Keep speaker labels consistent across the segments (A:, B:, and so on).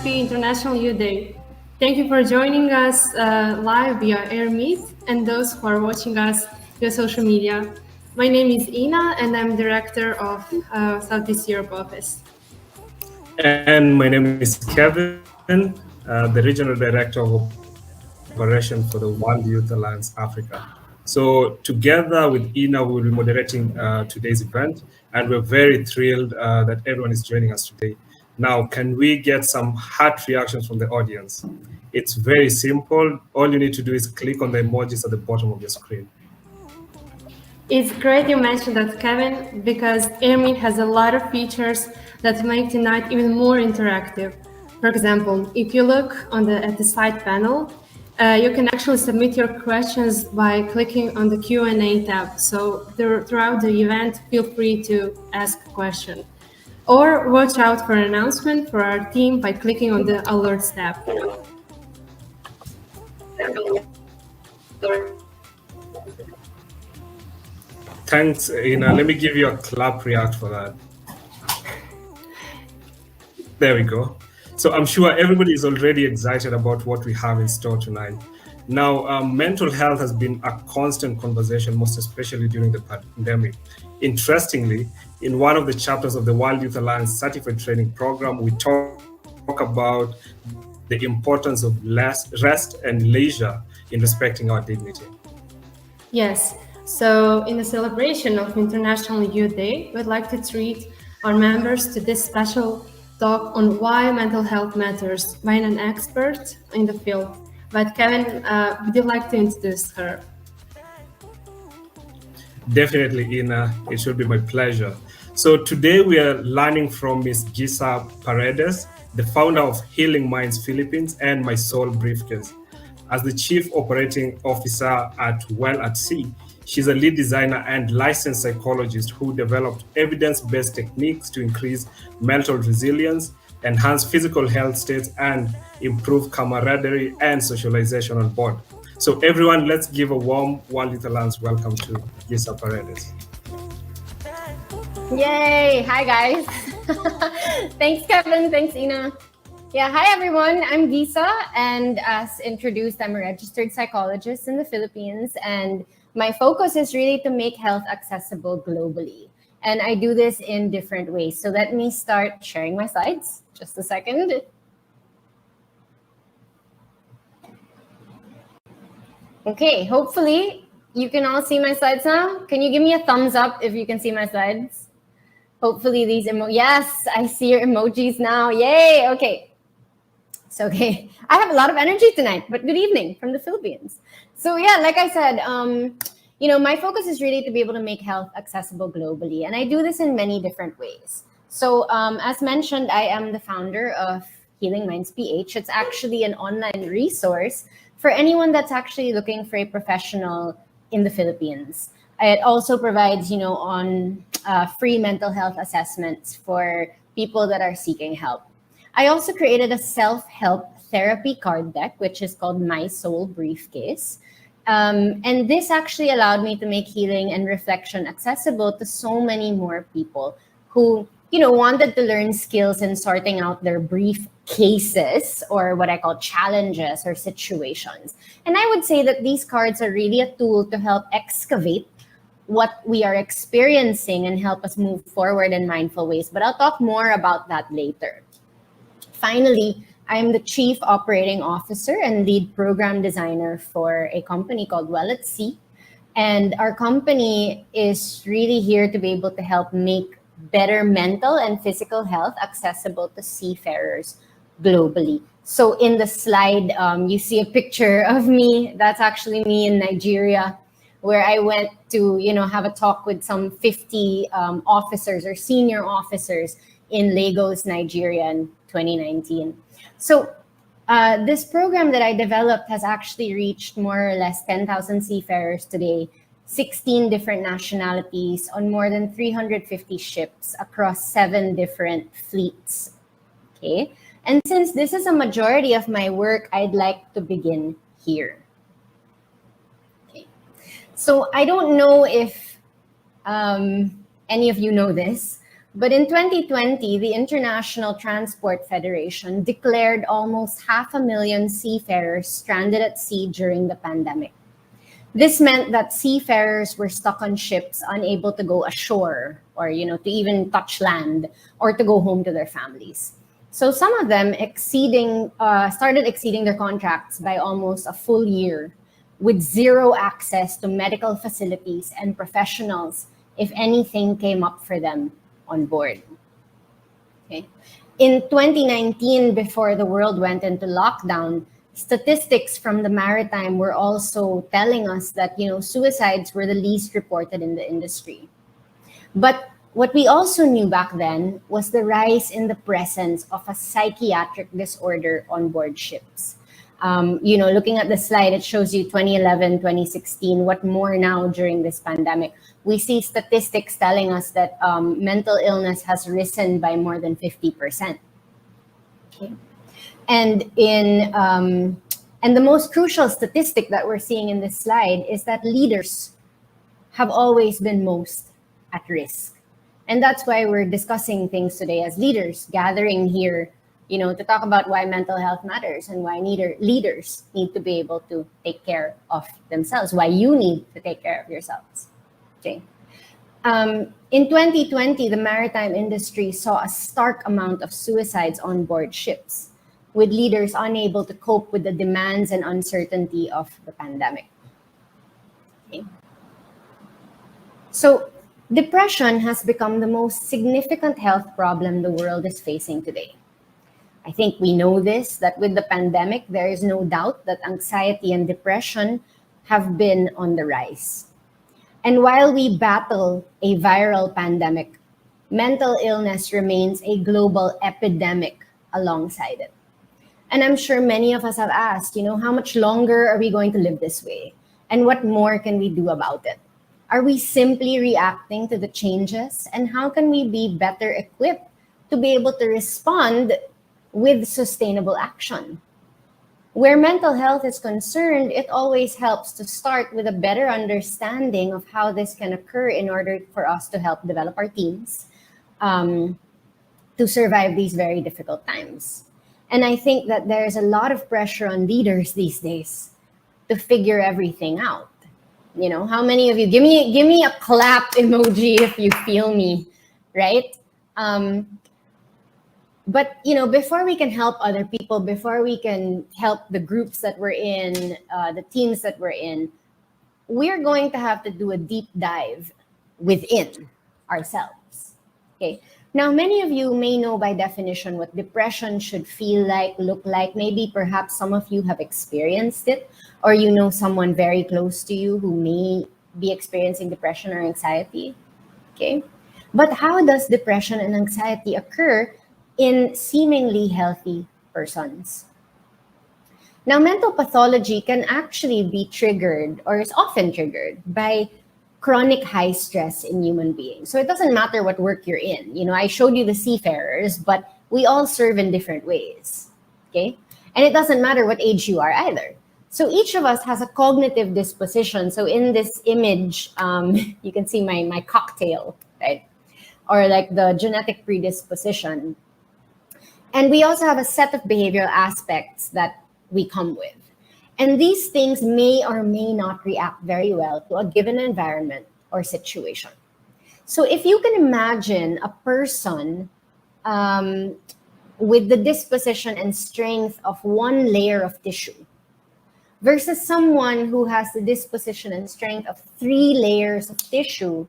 A: happy International Youth Day. Thank you for joining us live via AirMeet and those who are watching us via social media. My name is Ina and I'm Director of Southeast Europe Office.
B: And my name is Kevin, the Regional Director of Operation for the World Youth Alliance Africa. So together with Ina, we will be moderating today's event, and we're very thrilled that everyone is joining us today. Now, can we get some heart reactions from the audience? It's very simple. All you need to do is click on the emojis at the bottom of your screen.
A: It's great you mentioned that, Kevin, because AirMeet has a lot of features that make tonight even more interactive. For example, if you look at the side panel, you can actually submit your questions by clicking on the Q&A tab. So throughout the event, feel free to ask a question. Or watch out for an announcement for our team by clicking on the Alerts tab.
B: Thanks, Ina. Let me give you a clap react for that. There we go. So I'm sure everybody is already excited about what we have in store tonight. Now, mental health has been a constant conversation, most especially during the pandemic. Interestingly, in one of the chapters of the World Youth Alliance Certified Training Program, we talk about the importance of rest and leisure in respecting our dignity.
A: Yes. So in the celebration of International Youth Day, we'd like to treat our members to this special talk on why mental health matters by an expert in the field. But Kevin, would you like to introduce her?
B: Definitely, Ina. It should be my pleasure. So today we are learning from Ms. Gisa Paredes, the founder of Healing Minds Philippines and My Soul Briefcase. As the Chief Operating Officer at Well at Sea, she's a lead designer and licensed psychologist who developed evidence-based techniques to increase mental resilience, enhance physical health states, and improve camaraderie and socialization on board. So everyone, let's give a warm World Youth Alliance welcome to Gisa Paredes.
C: Yay! Hi, guys. Thanks, Kevin. Thanks, Ina. Yeah, hi, everyone. I'm Gisa, and as introduced, I'm a registered psychologist in the Philippines, and my focus is really to make health accessible globally. And I do this in different ways. So let me start sharing my slides. Just a second. Okay, hopefully you can all see my slides now. Can you give me a thumbs up if you can see my slides? Hopefully these yes, I see your emojis now. Yay, okay. So, okay, I have a lot of energy tonight, but good evening from the Philippines. So yeah, like I said, my focus is really to be able to make health accessible globally. And I do this in many different ways. So as mentioned, I am the founder of Healing Minds PH. It's actually an online resource for anyone that's actually looking for a professional in the Philippines. It also provides, free mental health assessments for people that are seeking help. I also created a self-help therapy card deck, which is called My Soul Briefcase. And this actually allowed me to make healing and reflection accessible to so many more people who, wanted to learn skills in sorting out their brief cases, or what I call challenges or situations. And I would say that these cards are really a tool to help excavate what we are experiencing and help us move forward in mindful ways. But I'll talk more about that later. Finally, I'm the Chief Operating Officer and lead program designer for a company called Well at Sea. And our company is really here to be able to help make better mental and physical health accessible to seafarers globally. So in the slide, you see a picture of me. That's actually me in Nigeria, where I went to, have a talk with some 50 officers or senior officers in Lagos, Nigeria in 2019. So this program that I developed has actually reached more or less 10,000 seafarers today, 16 different nationalities on more than 350 ships across 7 different fleets. Okay. And since this is a majority of my work, I'd like to begin here. Okay. So I don't know if any of you know this, But in 2020, the International Transport Federation declared almost 500,000 seafarers stranded at sea during the pandemic. This meant that seafarers were stuck on ships, unable to go ashore or, to even touch land or to go home to their families. So some of them started exceeding their contracts by almost a full year, with zero access to medical facilities and professionals if anything came up for them on board. Okay. In 2019, before the world went into lockdown, statistics from the maritime were also telling us that suicides were the least reported in the industry. But what we also knew back then was the rise in the presence of a psychiatric disorder on board ships. Looking at the slide, it shows you 2011, 2016. What more now during this pandemic? We see statistics telling us that mental illness has risen by more than 50%. Okay. And the most crucial statistic that we're seeing in this slide is that leaders have always been most at risk. And that's why we're discussing things today as leaders, gathering here, to talk about why mental health matters and why leaders need to be able to take care of themselves, why you need to take care of yourselves. Okay. In 2020, the maritime industry saw a stark amount of suicides on board ships, with leaders unable to cope with the demands and uncertainty of the pandemic. Okay. So, depression has become the most significant health problem the world is facing today. I think we know this, that with the pandemic, there is no doubt that anxiety and depression have been on the rise. And while we battle a viral pandemic, mental illness remains a global epidemic alongside it. And I'm sure many of us have asked, how much longer are we going to live this way? And what more can we do about it? Are we simply reacting to the changes? And how can we be better equipped to be able to respond with sustainable action? Where mental health is concerned, it always helps to start with a better understanding of how this can occur in order for us to help develop our teams to survive these very difficult times. And I think that there's a lot of pressure on leaders these days to figure everything out. How many of you, give me a clap emoji if you feel me, right? But, before we can help other people, before we can help the groups that we're in, the teams that we're in, we're going to have to do a deep dive within ourselves. Okay. Now, many of you may know by definition what depression should feel like, look like. Maybe perhaps some of you have experienced it, or someone very close to you who may be experiencing depression or anxiety. Okay. But how does depression and anxiety occur in seemingly healthy persons? Now, mental pathology can actually be triggered, or is often triggered, by chronic high stress in human beings. So it doesn't matter what work you're in. I showed you the seafarers, but we all serve in different ways, okay? And it doesn't matter what age you are either. So each of us has a cognitive disposition. So in this image, you can see my cocktail, right? Or like the genetic predisposition. And we also have a set of behavioral aspects that we come with. And these things may or may not react very well to a given environment or situation. So if you can imagine a person with the disposition and strength of one layer of tissue versus someone who has the disposition and strength of 3 layers of tissue,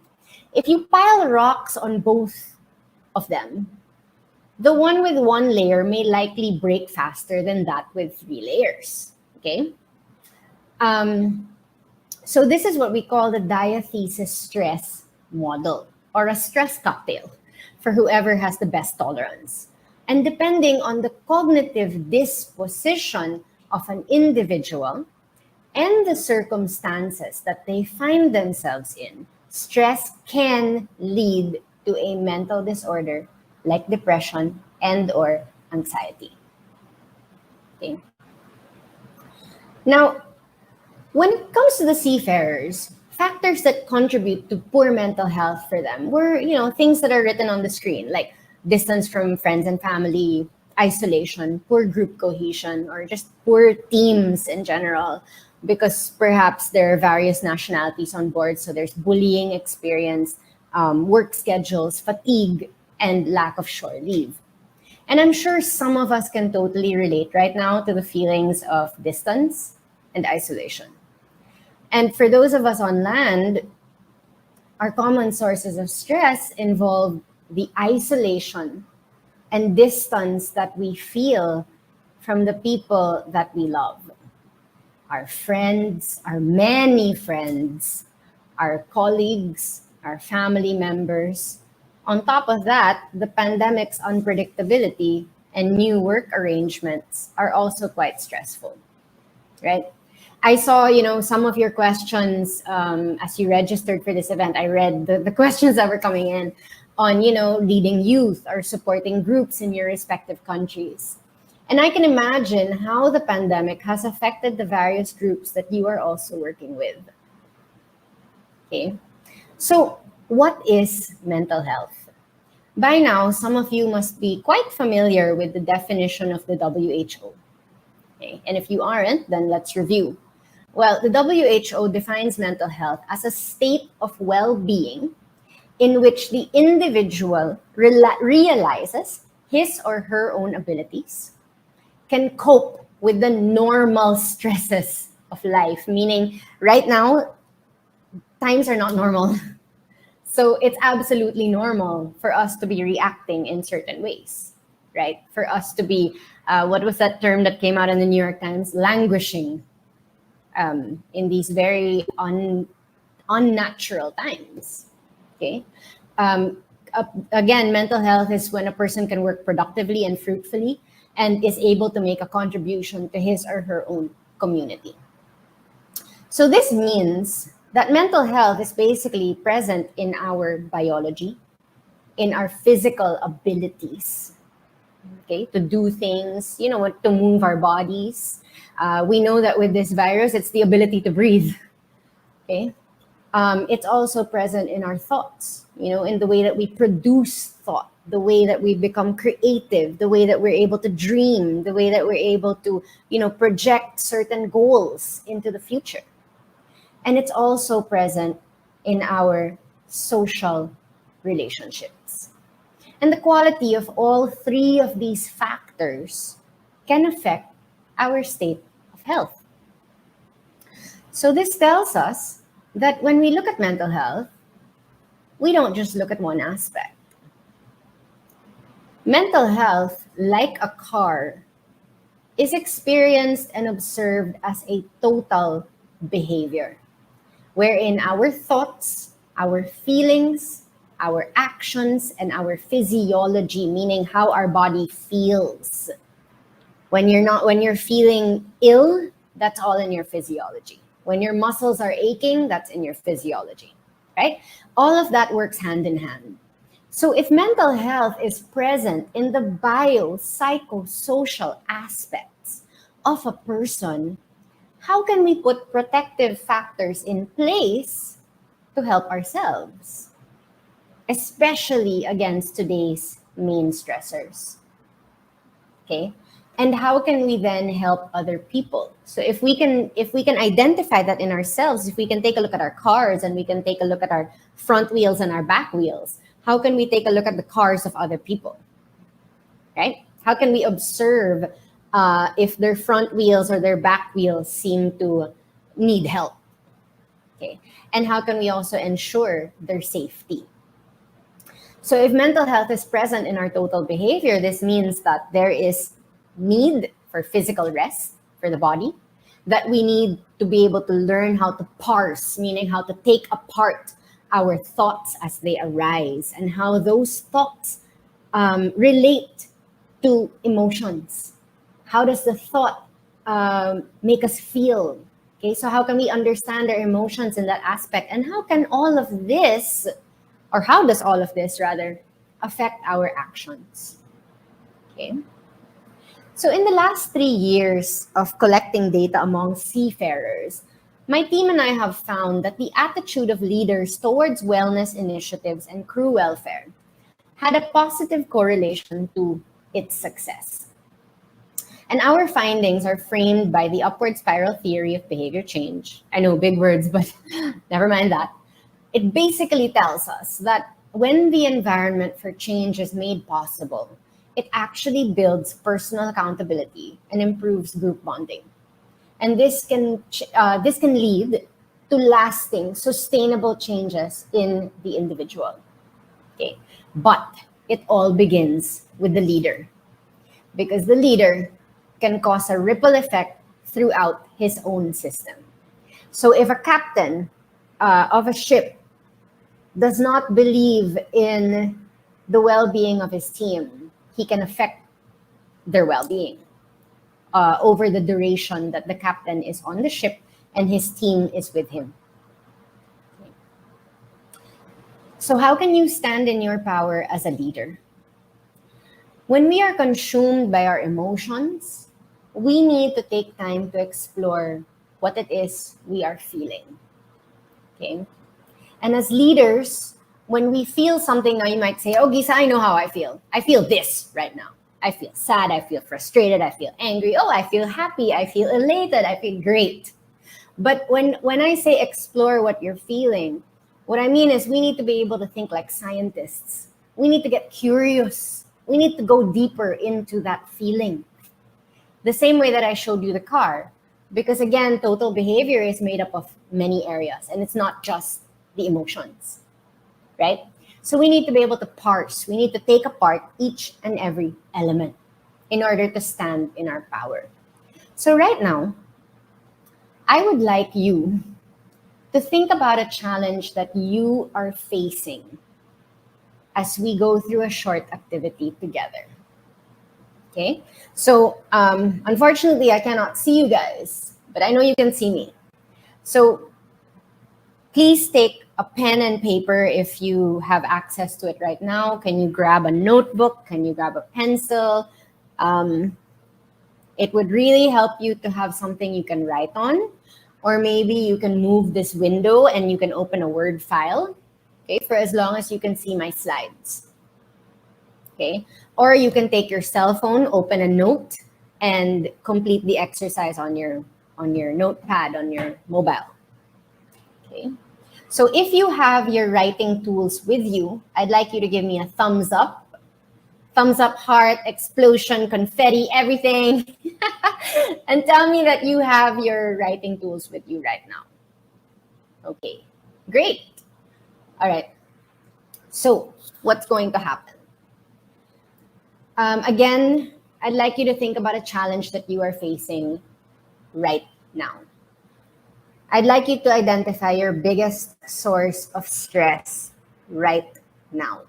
C: if you pile rocks on both of them, the one with 1 layer may likely break faster than that with 3 layers. Okay. So this is what we call the Diathesis stress model, or a stress cocktail for whoever has the best tolerance. And depending on the cognitive disposition of an individual and the circumstances that they find themselves in, stress can lead to a mental disorder like depression and or anxiety. Okay. Now, when it comes to the seafarers, factors that contribute to poor mental health for them were, things that are written on the screen, like distance from friends and family, isolation, poor group cohesion, or just poor teams in general, because perhaps there are various nationalities on board. So there's bullying experience, work schedules, fatigue, and lack of shore leave. And I'm sure some of us can totally relate right now to the feelings of distance and isolation. And for those of us on land, our common sources of stress involve the isolation and distance that we feel from the people that we love. Our friends, our many friends, our colleagues, our family members. On top of that, the pandemic's unpredictability and new work arrangements are also quite stressful, right? I saw, some of your questions as you registered for this event. I read the questions that were coming in on, leading youth or supporting groups in your respective countries. And I can imagine how the pandemic has affected the various groups that you are also working with. Okay, so what is mental health? By now, some of you must be quite familiar with the definition of the WHO. Okay, and if you aren't, then let's review. Well, the WHO defines mental health as a state of well-being in which the individual realizes his or her own abilities, can cope with the normal stresses of life, meaning right now, times are not normal. So it's absolutely normal for us to be reacting in certain ways, right? For us to be, what was that term that came out in the New York Times? Languishing in these very unnatural times, okay? Again, mental health is when a person can work productively and fruitfully and is able to make a contribution to his or her own community. So this means that mental health is basically present in our biology, in our physical abilities, okay, to do things, to move our bodies. We know that with this virus, it's the ability to breathe, okay? It's also present in our thoughts, in the way that we produce thought, the way that we become creative, the way that we're able to dream, the way that we're able to, project certain goals into the future. And it's also present in our social relationships. And the quality of all three of these factors can affect our state of health. So this tells us that when we look at mental health, we don't just look at one aspect. Mental health, like a car, is experienced and observed as a total behavior, wherein our thoughts, our feelings, our actions, and our physiology, meaning how our body feels. When you're feeling ill, that's all in your physiology. When your muscles are aching, that's in your physiology, right? All of that works hand in hand. So if mental health is present in the biopsychosocial aspects of a person, how can we put protective factors in place to help ourselves, especially against today's main stressors? Okay? And how can we then help other people? So if we can identify that in ourselves, if we can take a look at our cars and we can take a look at our front wheels and our back wheels, how can we take a look at the cars of other people? Right? How can we observe if their front wheels or their back wheels seem to need help? Okay. And how can we also ensure their safety? So if mental health is present in our total behavior, this means that there is need for physical rest for the body, that we need to be able to learn how to parse, meaning how to take apart our thoughts as they arise and how those thoughts relate to emotions. How does the thought make us feel? Okay, so how can we understand our emotions in that aspect? And how can all of this, or how does all of this rather, affect our actions? Okay. So in the last 3 years of collecting data among seafarers, My team and I have found that the attitude of leaders towards wellness initiatives and crew welfare had a positive correlation to its success. And our findings are framed by the upward spiral theory of behavior change. I know, big words, but never mind that. It basically tells us that when the environment for change is made possible, it actually builds personal accountability and improves group bonding. And this can lead to lasting, sustainable changes in the individual. Okay, but it all begins with the leader, because the leader can cause a ripple effect throughout his own system. So if a captain of a ship does not believe in the well-being of his team, he can affect their well-being over the duration that the captain is on the ship and his team is with him. So how can you stand in your power as a leader? When we are consumed by our emotions, we need to take time to explore what it is we are feeling. Okay? And as leaders, when we feel something, now you might say, oh, Gisa, I know how I feel. I feel this right now. I feel sad, I feel frustrated, I feel angry. Oh, I feel happy, I feel elated, I feel great. But when I say explore what you're feeling, what I mean is we need to be able to think like scientists. We need to get curious. We need to go deeper into that feeling. The same way that I showed you the car. Because again, total behavior is made up of many areas, and it's not just the emotions, right? So we need to be able to parse. We need to take apart each and every element in order to stand in our power. So right now, I would like you to think about a challenge that you are facing as we go through a short activity together. Okay? So unfortunately, I cannot see you guys, but I know you can see me. So please take a pen and paper if you have access to it right now. Can you grab a notebook? Can you grab a pencil? It would really help you to have something you can write on, or maybe you can move this window and you can open a Word file, okay, for as long as you can see my slides. Okay, or you can take your cell phone, open a note, and complete the exercise on your notepad on your mobile. Okay. So if you have your writing tools with you, I'd like you to give me a thumbs up, heart, explosion, confetti, everything. And tell me that you have your writing tools with you right now. Okay, great. All right. So what's going to happen? Again, I'd like you to think about a challenge that you are facing right now. I'd like you to identify your biggest source of stress right now.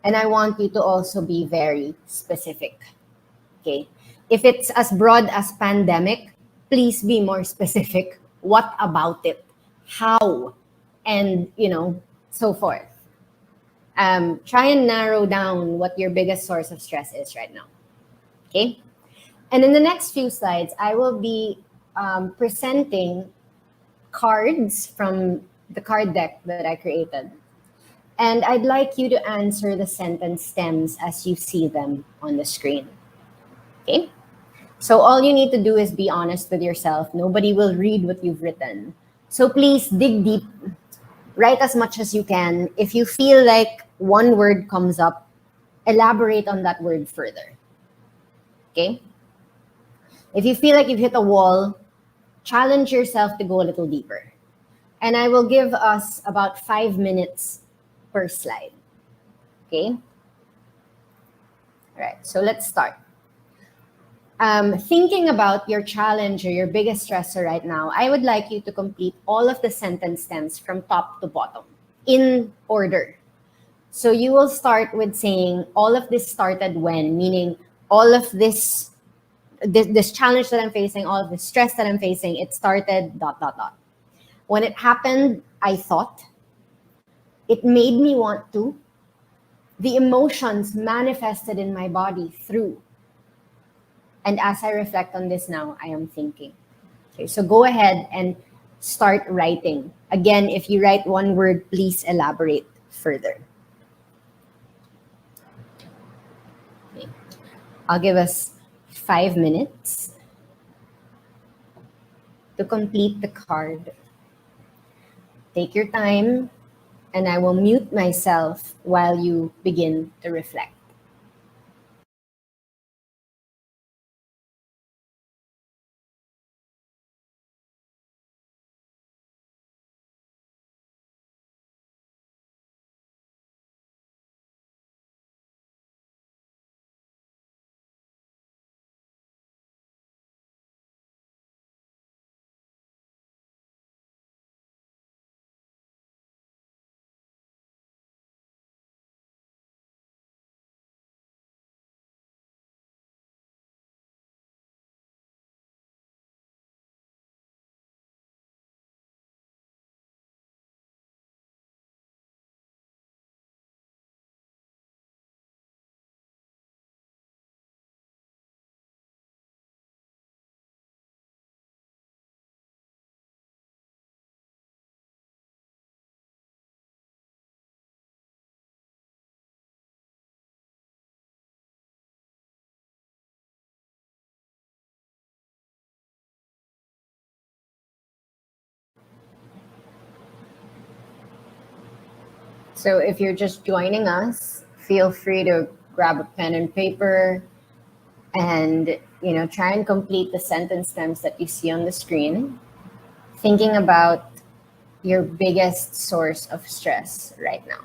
C: And I want you to also be very specific, okay? If it's as broad as pandemic, please be more specific. What about it? How? And, so forth. Try and narrow down what your biggest source of stress is right now, okay? And in the next few slides, I will be presenting cards from the card deck that I created. And I'd like you to answer the sentence stems as you see them on the screen. Okay? So all you need to do is be honest with yourself. Nobody will read what you've written. So please dig deep. Write as much as you can. If you feel like one word comes up, elaborate on that word further. Okay? If you feel like you've hit a wall, challenge yourself to go a little deeper. And I will give us about 5 minutes per slide. Okay? All right, so let's start. Thinking about your challenge or your biggest stressor right now, I would like you to complete all of the sentence stems from top to bottom in order. So you will start with saying, all of this started when, meaning all of this challenge that I'm facing, all of the stress that I'm facing, it started ... When it happened, I thought, it made me want to, the emotions manifested in my body through. And as I reflect on this now, I am thinking. Okay, so go ahead and start writing. Again, if you write one word, please elaborate further. Okay. I'll give us 5 minutes to complete the card. Take your time, and I will mute myself while you begin to reflect. So if you're just joining us, feel free to grab a pen and paper and try and complete the sentence stems that you see on the screen, thinking about your biggest source of stress right now.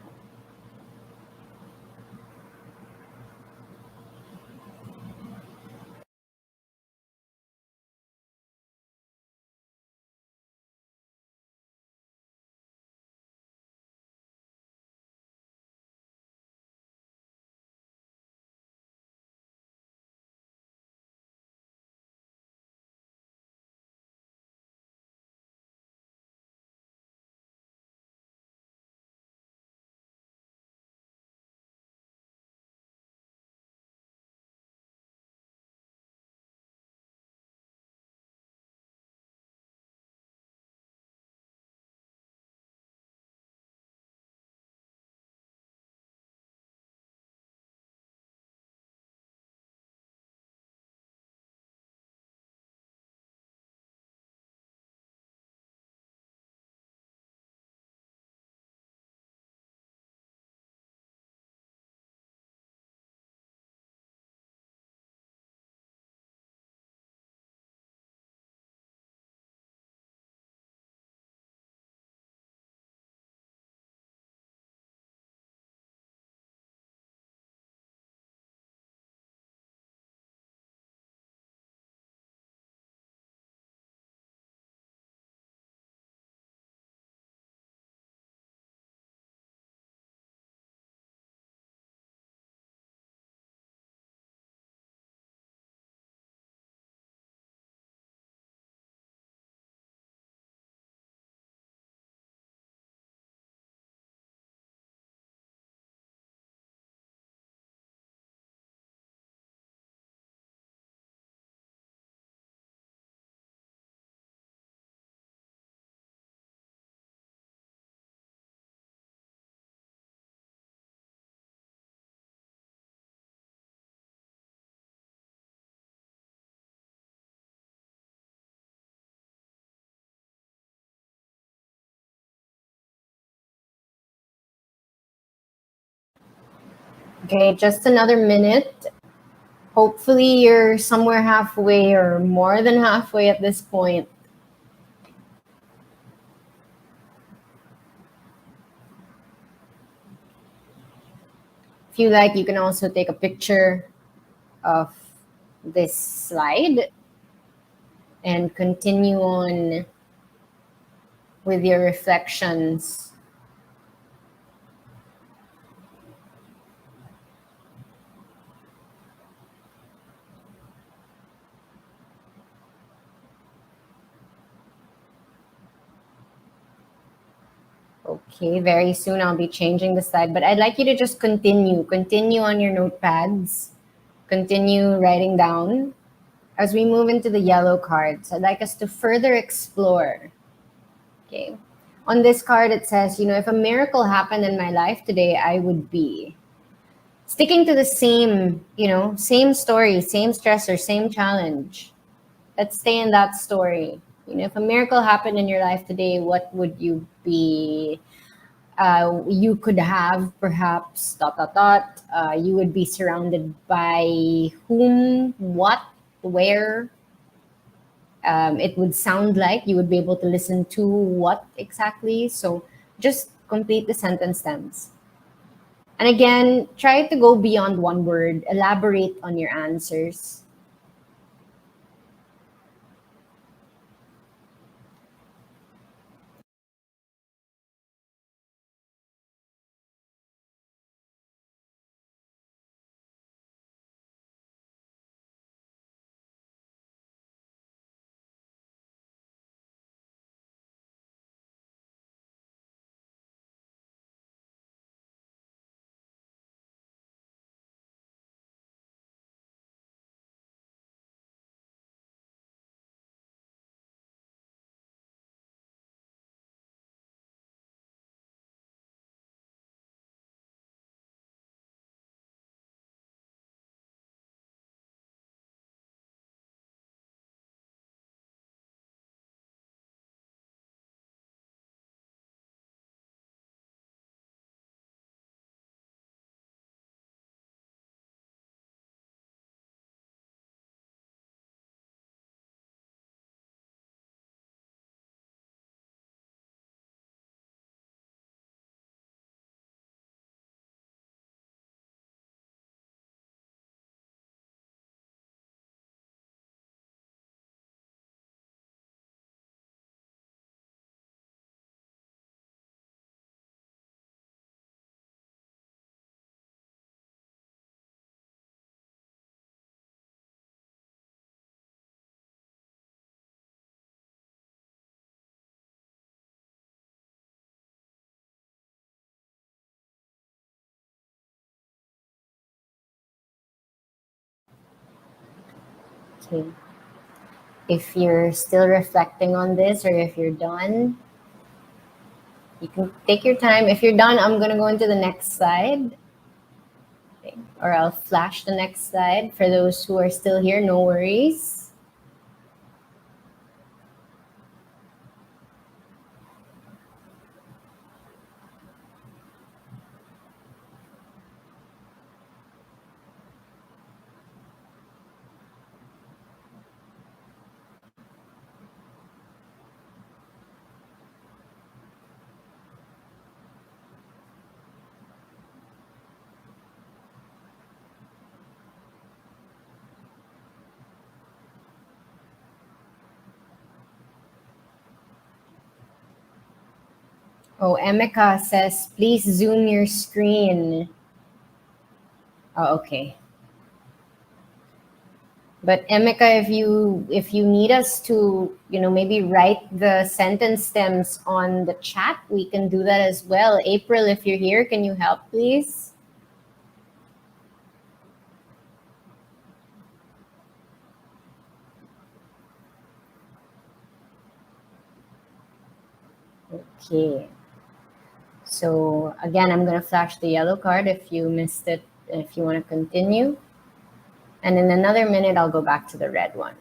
C: Okay, just another minute. Hopefully you're somewhere halfway or more than halfway at this point. If you like, you can also take a picture of this slide and continue on with your reflections. Okay, very soon I'll be changing the slide, but I'd like you to just continue on your notepads, continue writing down. As we move into the yellow cards, I'd like us to further explore Okay. On this card, it says, if a miracle happened in my life today, I would be sticking to the same, same story, same stressor, same challenge. Let's stay in that story. If a miracle happened in your life today, what would you be? You could have perhaps ... You would be surrounded by whom, what, where. It would sound like you would be able to listen to what exactly. So just complete the sentence stems. And again, try to go beyond one word. Elaborate on your answers. Okay. If you're still reflecting on this, or if you're done, you can take your time. If you're done, I'm going to go into the next slide. Okay. Or I'll flash the next slide. For those who are still here, no worries. Oh, Emeka says, please zoom your screen. Oh, okay. But Emeka, if you need us to, maybe write the sentence stems on the chat, we can do that as well. April, if you're here, can you help, please? Okay. So again, I'm going to flash the yellow card if you missed it, if you want to continue. And in another minute, I'll go back to the red one.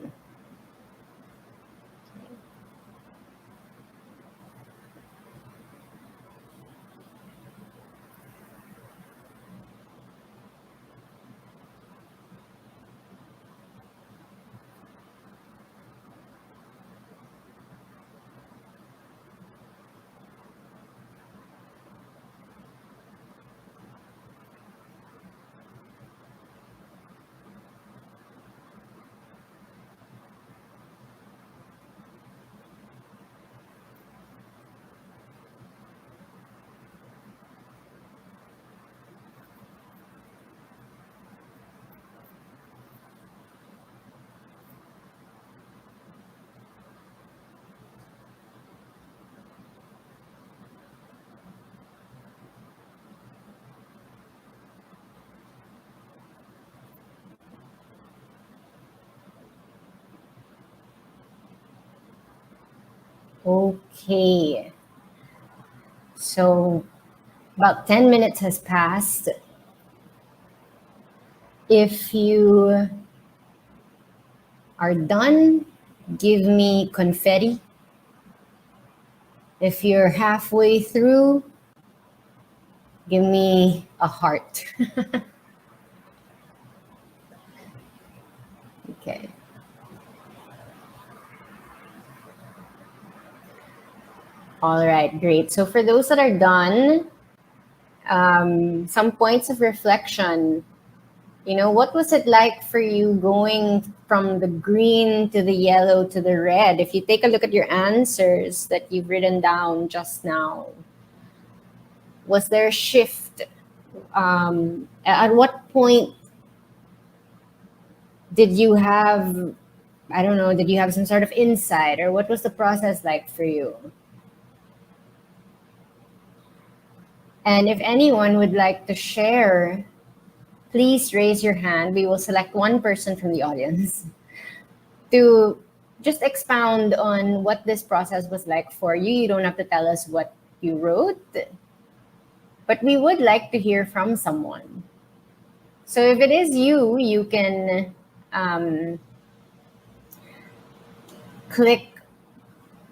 C: Okay. So about 10 minutes has passed. If you are done, give me confetti. If you're halfway through, give me a heart. Okay. All right, great. So for those that are done, some points of reflection. What was it like for you going from the green to the yellow to the red? If you take a look at your answers that you've written down just now, was there a shift? At what point did you have, I don't know, did you have some sort of insight, or what was the process like for you? And if anyone would like to share, please raise your hand. We will select one person from the audience to just expound on what this process was like for you. You don't have to tell us what you wrote, but we would like to hear from someone. So if it is you, you can click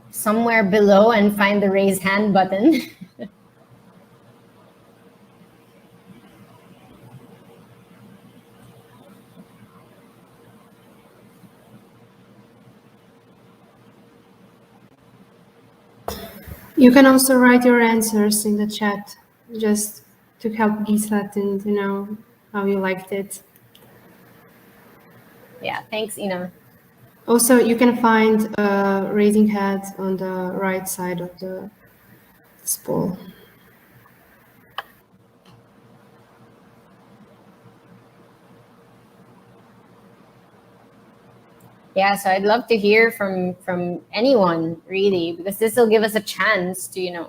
C: somewhere below and find the raise hand button.
A: You can also write your answers in the chat, just to help Gisat and to know how you liked it.
C: Yeah, thanks, Ina.
A: Also, you can find raising hand on the right side of the poll.
C: Yeah, so I'd love to hear from anyone, really, because this will give us a chance to, to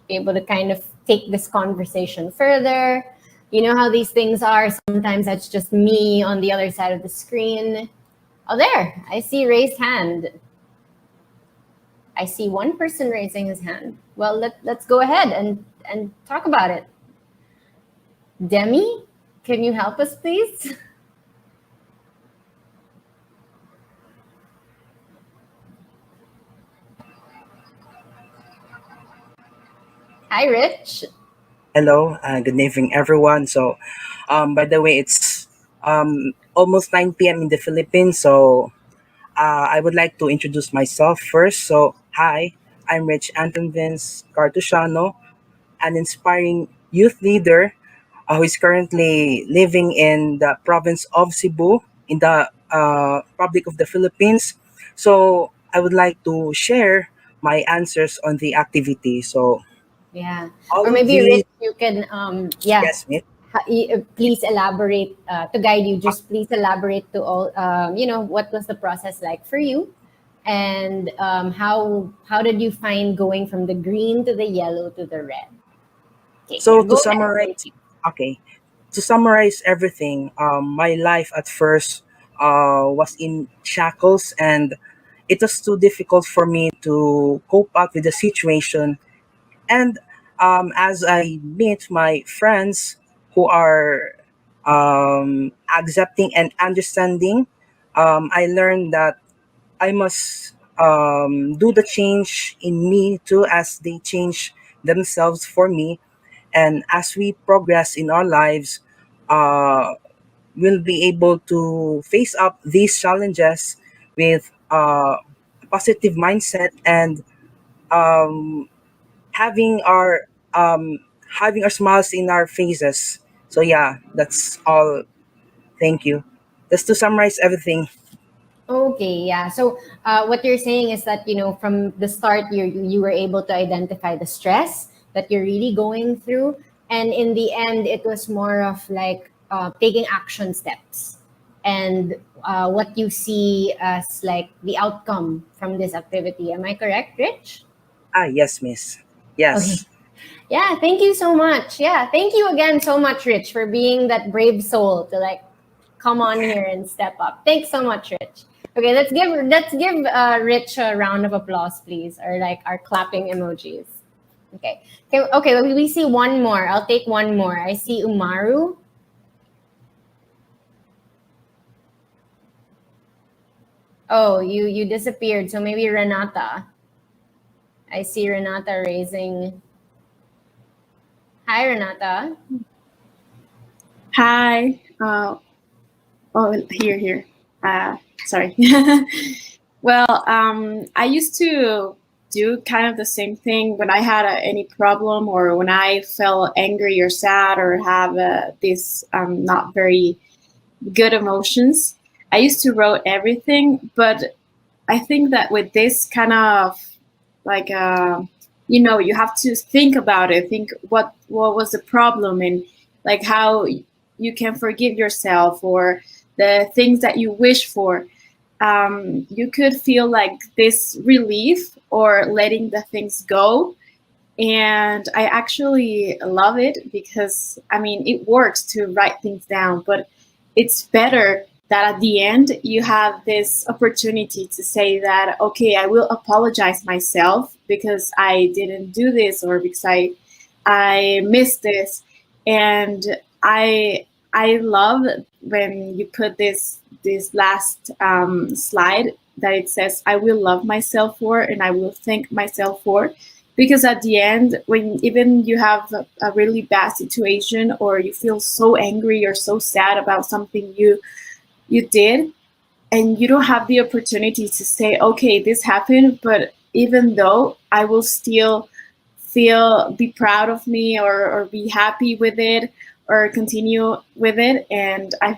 C: be able to kind of take this conversation further. You know how these things are. Sometimes that's just me on the other side of the screen. Oh, there, I see raised hand. I see one person raising his hand. Well, let's go ahead and talk about it. Demi, can you help us, please? Hi, Rich.
D: Hello, good evening, everyone. So, by the way, it's almost 9 p.m. in the Philippines. So, I would like to introduce myself first. So, hi, I'm Rich Anton Vince Cartusiano, an inspiring youth leader who is currently living in the province of Cebu in the Republic of the Philippines. So, I would like to share my answers on the activity. So,
C: Yeah.
D: all
C: Or
D: of
C: maybe,
D: these,
C: Rich, you can,
D: yes, Miss.
C: please elaborate to guide you. Just please elaborate to all, what was the process like for you, and how did you find going from the green to the yellow to the red? Okay,
D: So
C: yeah,
D: to
C: go ahead.
D: summarize, okay, to summarize everything, my life at first was in shackles, and it was too difficult for me to cope up with the situation. And as I meet my friends who are accepting and understanding, I learned that I must do the change in me too, as they change themselves for me. And as we progress in our lives, uh, we'll be able to face up these challenges with a positive mindset and um, having our um, having our smiles in our faces. So yeah, that's all. Thank you. Just to summarize everything.
C: Okay, yeah. So what you're saying is that, from the start, you were able to identify the stress that you're really going through, and in the end, it was more of like taking action steps, and what you see as like the outcome from this activity. Am I correct, Rich?
D: Ah, yes, miss.
C: Okay.
D: Yes.
C: Yeah, thank you so much. Yeah, thank you again so much, Rich, for being that brave soul to like come on here and step up. Thanks so much, Rich. Okay, let's give Rich a round of applause, please, or like our clapping emojis. Okay. Okay. We see one more. I'll take one more. I see Umaru. Oh, you disappeared. So maybe Renata. I see Renata raising. Hi, Renata.
E: Hi. Here. Sorry. Well, I used to do kind of the same thing when I had any problem or when I felt angry or sad or have these not very good emotions. I used to write everything, but I think that with this kind of like you have to think about it, think what was the problem and like how you can forgive yourself or the things that you wish for. You could feel like this relief or letting the things go. And I actually love it because, I mean, it works to write things down, but it's better that at the end you have this opportunity to say that, okay, I will apologize myself because I didn't do this or because I missed this. And I love when you put this last slide that it says I will love myself for and I will thank myself for, because at the end, when even you have a really bad situation or you feel so angry or so sad about something you did, and you don't have the opportunity to say, okay, this happened, but even though I will still be proud of me or be happy with it or continue with it. And I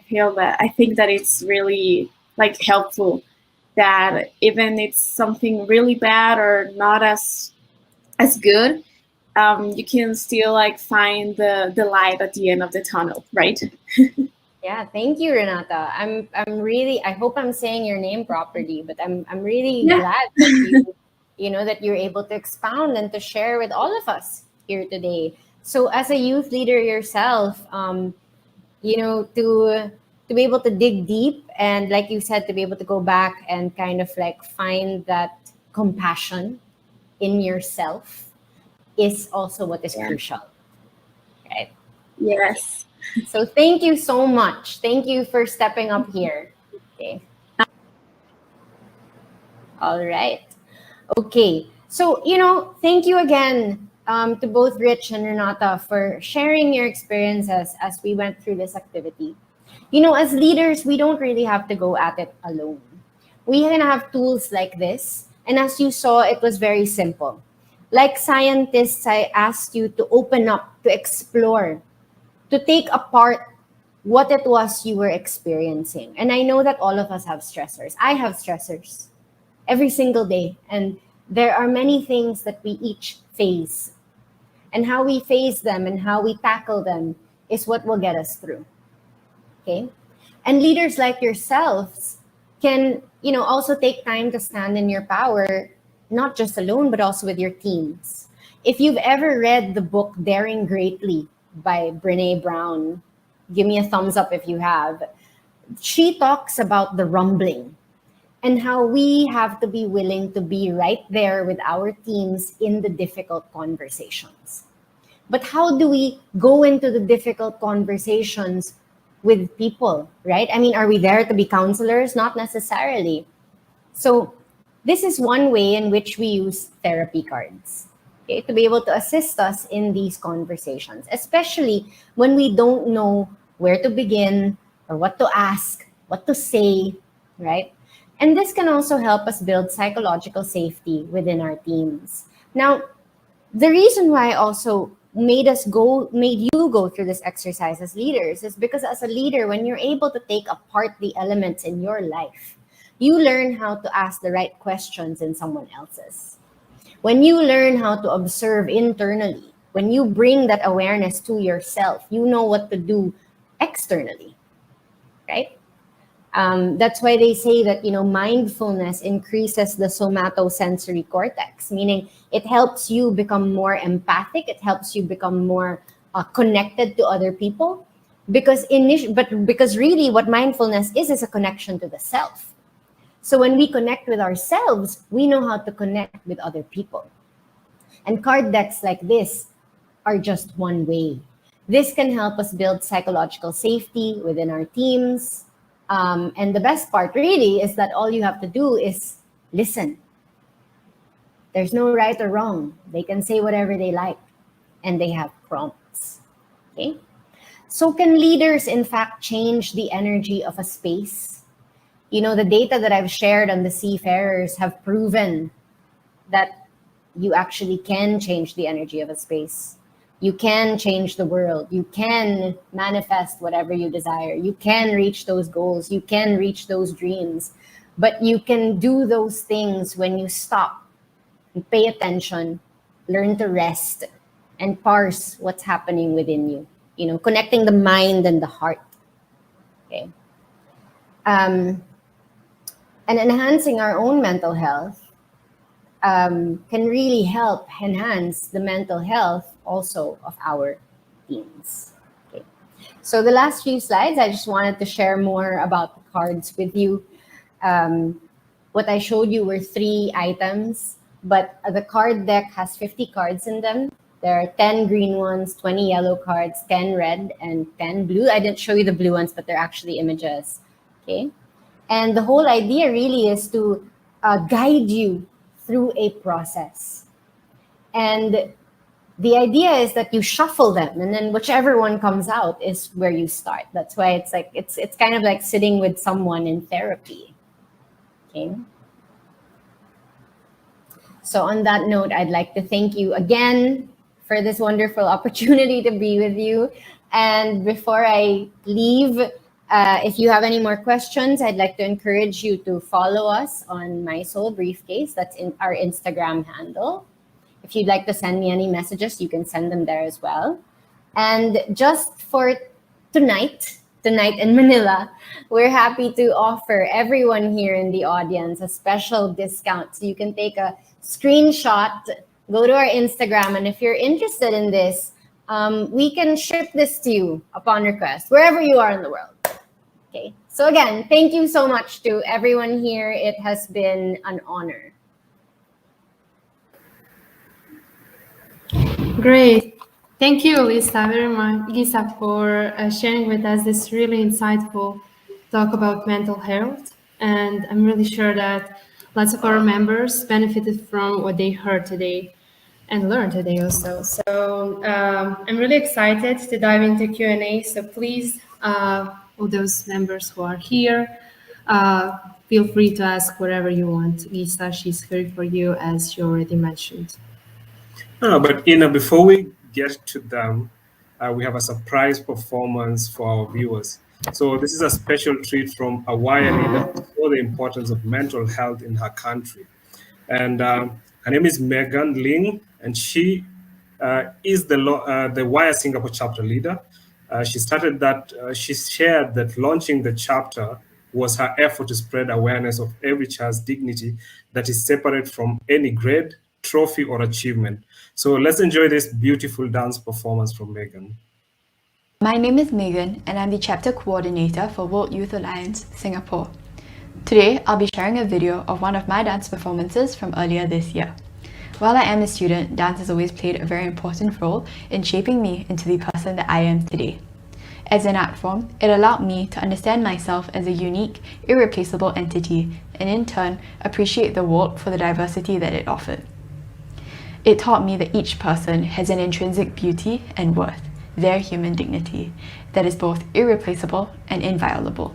E: think that it's really like helpful that even it's something really bad or not as good, you can still like find the light at the end of the tunnel, right?
C: Yeah, thank you, Renata. I'm really, I hope I'm saying your name properly, but I'm really
E: Yeah.
C: glad that that you're able to expound and to share with all of us here today. So as a youth leader yourself, to be able to dig deep and, like you said, to be able to go back and kind of like find that compassion in yourself is also what is crucial, right?
E: Yes.
C: So thank you so much. Thank you for stepping up here. Okay. All right. Okay. So, thank you again to both Rich and Renata for sharing your experiences as we went through this activity. As leaders, we don't really have to go at it alone. We can have tools like this. And as you saw, it was very simple. Like scientists, I asked you to open up, to explore, to take apart what it was you were experiencing. And I know that all of us have stressors. I have stressors every single day. And there are many things that we each face. And how we face them and how we tackle them is what will get us through. Okay? And leaders like yourselves can, also take time to stand in your power, not just alone, but also with your teams. If you've ever read the book Daring Greatly by Brené Brown, give me a thumbs up if you have. She talks about the rumbling and how we have to be willing to be right there with our teams in the difficult conversations. But how do we go into the difficult conversations with people, right? I mean, are we there to be counselors? Not necessarily. So this is one way in which we use therapy cards, okay, to be able to assist us in these conversations, especially when we don't know where to begin or what to ask, what to say, right? And this can also help us build psychological safety within our teams. Now, the reason why I also made you go through this exercise as leaders is because as a leader, when you're able to take apart the elements in your life, you learn how to ask the right questions in someone else's. When you learn how to observe internally, when you bring that awareness to yourself, you know what to do externally, right? That's why they say that, mindfulness increases the somatosensory cortex, meaning it helps you become more empathic. It helps you become more connected to other people, because really what mindfulness is a connection to the self. So when we connect with ourselves, we know how to connect with other people. And card decks like this are just one way. This can help us build psychological safety within our teams. And the best part really is that all you have to do is listen. There's no right or wrong. They can say whatever they like, and they have prompts. Okay? So can leaders, in fact, change the energy of a space? You know, the data that I've shared on the seafarers have proven that you actually can change the energy of a space. You can change the world. You can manifest whatever you desire. You can reach those goals. You can reach those dreams. But you can do those things when you stop and pay attention, learn to rest, and parse what's happening within you. You know, connecting the mind and the heart. Okay. And enhancing our own mental health can really help enhance the mental health also of our teams. Okay. So the last few slides, I just wanted to share more about the cards with you. What I showed you were 3 items, but the card deck has 50 cards in them. There are 10 green ones, 20 yellow cards, 10 red, and 10 blue. I didn't show you the blue ones, but they're actually images. Okay. And the whole idea really is to guide you through a process. And the idea is that you shuffle them, and then whichever one comes out is where you start. That's why it's like it's kind of like sitting with someone in therapy. Okay. So on that note, I'd like to thank you again for this wonderful opportunity to be with you. And before I leave, if you have any more questions, I'd like to encourage you to follow us on My Soul Briefcase. That's in our Instagram handle. If you'd like to send me any messages, you can send them there as well. And just for tonight in Manila, we're happy to offer everyone here in the audience a special discount. So you can take a screenshot, go to our Instagram, and if you're interested in this, we can ship this to you upon request, wherever you are in the world. Okay. So again, thank you so much to everyone here. It has been an honor.
A: Great. Thank you, Lisa, very much, Lisa, for sharing with us this really insightful talk about mental health. And I'm really sure that lots of our members benefited from what they heard today and learned today also. So I'm really excited to dive into Q&A. So please, all those members who are here, feel free to ask whatever you want. Lisa, she's here for you, as you already mentioned.
B: But Ina, before we get to them, we have a surprise performance for our viewers. So this is a special treat from a wire leader for the importance of mental health in her country. And her name is Megan Ling, and she is the Wire Singapore chapter leader. She shared that launching the chapter was her effort to spread awareness of every child's dignity that is separate from any grade, trophy, or achievement. So let's enjoy this beautiful dance performance from Megan.
F: My name is Megan, and I'm the chapter coordinator for World Youth Alliance, Singapore. Today, I'll be sharing a video of one of my dance performances from earlier this year. While I am a student, dance has always played a very important role in shaping me into the person that I am today. As an art form, it allowed me to understand myself as a unique, irreplaceable entity, and in turn, appreciate the world for the diversity that it offered. It taught me that each person has an intrinsic beauty and worth, their human dignity, that is both irreplaceable and inviolable.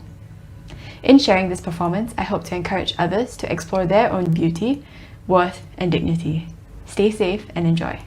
F: In sharing this performance, I hope to encourage others to explore their own beauty, worth, and dignity. Stay safe and enjoy.